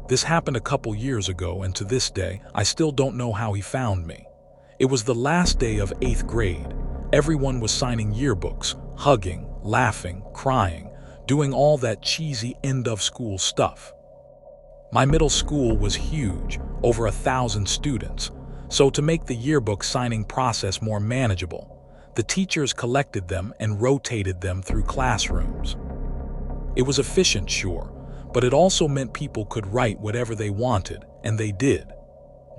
This happened a couple years ago, and to this day, I still don't know how he found me. It was the last day of 8th grade. Everyone was signing yearbooks, hugging, laughing, crying, doing all that cheesy end-of-school stuff. My middle school was huge, over 1,000 students, so to make the yearbook signing process more manageable, the teachers collected them and rotated them through classrooms. It was efficient, sure, but it also meant people could write whatever they wanted, and they did.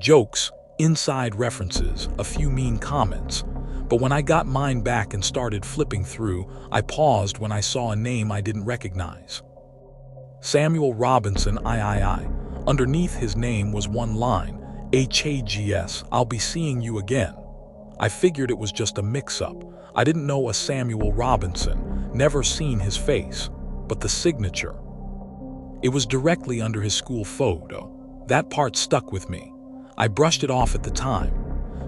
Jokes, inside references, a few mean comments. But when I got mine back and started flipping through, I paused when I saw a name I didn't recognize. Samuel Robinson III. Underneath his name was one line, HAGS, I'll be seeing you again. I figured it was just a mix-up. I didn't know a Samuel Robinson, never seen his face, but the signature. It was directly under his school photo. That part stuck with me. I brushed it off at the time.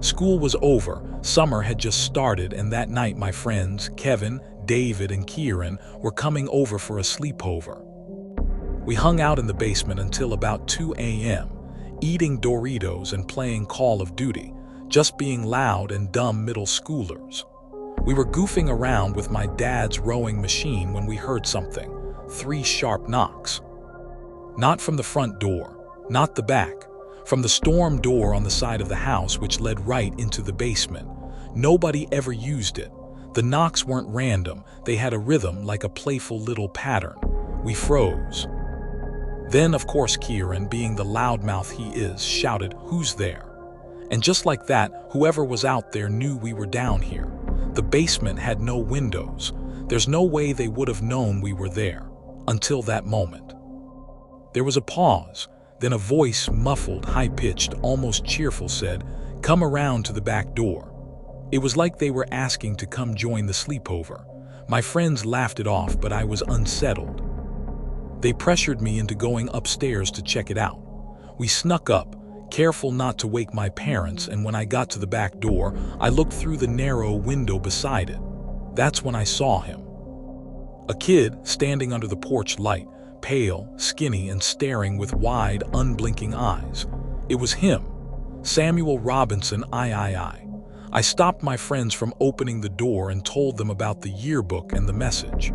School was over, summer had just started, and that night my friends, Kevin, David, and Kieran, were coming over for a sleepover. We hung out in the basement until about 2 a.m., eating Doritos and playing Call of Duty, just being loud and dumb middle schoolers. We were goofing around with my dad's rowing machine when we heard something, 3 sharp knocks. Not from the front door, not the back, from the storm door on the side of the house which led right into the basement. Nobody ever used it. The knocks weren't random, they had a rhythm like a playful little pattern. We froze. Then, of course, Kieran, being the loudmouth he is, shouted, "Who's there?" And just like that, whoever was out there knew we were down here. The basement had no windows. There's no way they would have known we were there, until that moment. There was a pause, then a voice, muffled, high-pitched, almost cheerful, said, "Come around to the back door." It was like they were asking to come join the sleepover. My friends laughed it off, but I was unsettled. They pressured me into going upstairs to check it out. We snuck up, careful not to wake my parents, and when I got to the back door, I looked through the narrow window beside it. That's when I saw him. A kid standing under the porch light, pale, skinny, and staring with wide, unblinking eyes. It was him, Samuel Robinson III. I stopped my friends from opening the door and told them about the yearbook and the message.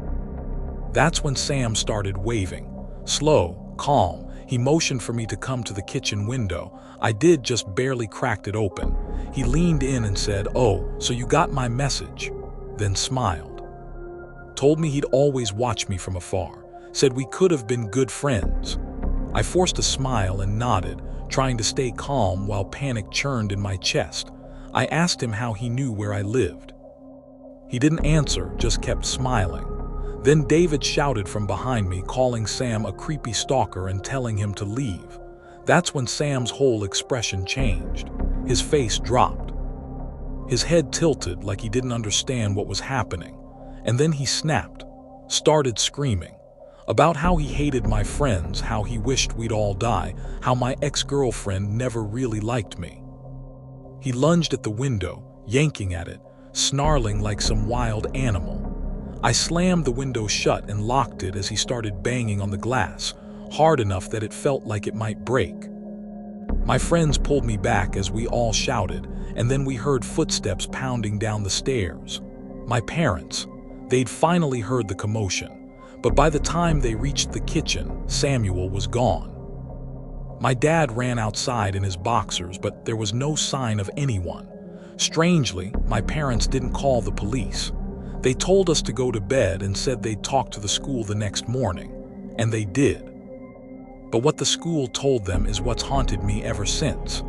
That's when Sam started waving. Slow, calm, he motioned for me to come to the kitchen window. I did, just barely cracked it open. He leaned in and said, "Oh, so you got my message," then smiled. Told me he'd always watch me from afar. Said we could have been good friends. I forced a smile and nodded, trying to stay calm while panic churned in my chest. I asked him how he knew where I lived. He didn't answer, just kept smiling. Then David shouted from behind me, calling Sam a creepy stalker and telling him to leave. That's when Sam's whole expression changed. His face dropped. His head tilted like he didn't understand what was happening. And then he snapped, started screaming. About how he hated my friends, how he wished we'd all die, how my ex-girlfriend never really liked me. He lunged at the window, yanking at it, snarling like some wild animal. I slammed the window shut and locked it as he started banging on the glass, hard enough that it felt like it might break. My friends pulled me back as we all shouted, and then we heard footsteps pounding down the stairs. My parents, they'd finally heard the commotion. But by the time they reached the kitchen, Samuel was gone. My dad ran outside in his boxers, but there was no sign of anyone. Strangely, my parents didn't call the police. They told us to go to bed and said they'd talk to the school the next morning, and they did. But what the school told them is what's haunted me ever since.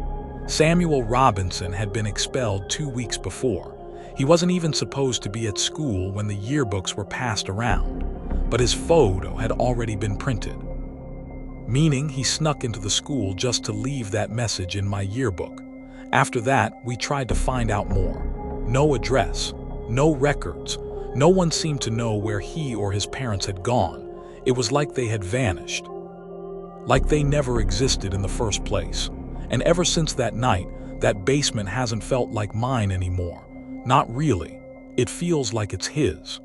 Samuel Robinson had been expelled 2 weeks before. He wasn't even supposed to be at school when the yearbooks were passed around, but his photo had already been printed. Meaning he snuck into the school just to leave that message in my yearbook. After that, we tried to find out more. No address, no records. No one seemed to know where he or his parents had gone. It was like they had vanished. Like they never existed in the first place. And ever since that night, that basement hasn't felt like mine anymore. Not really. It feels like it's his.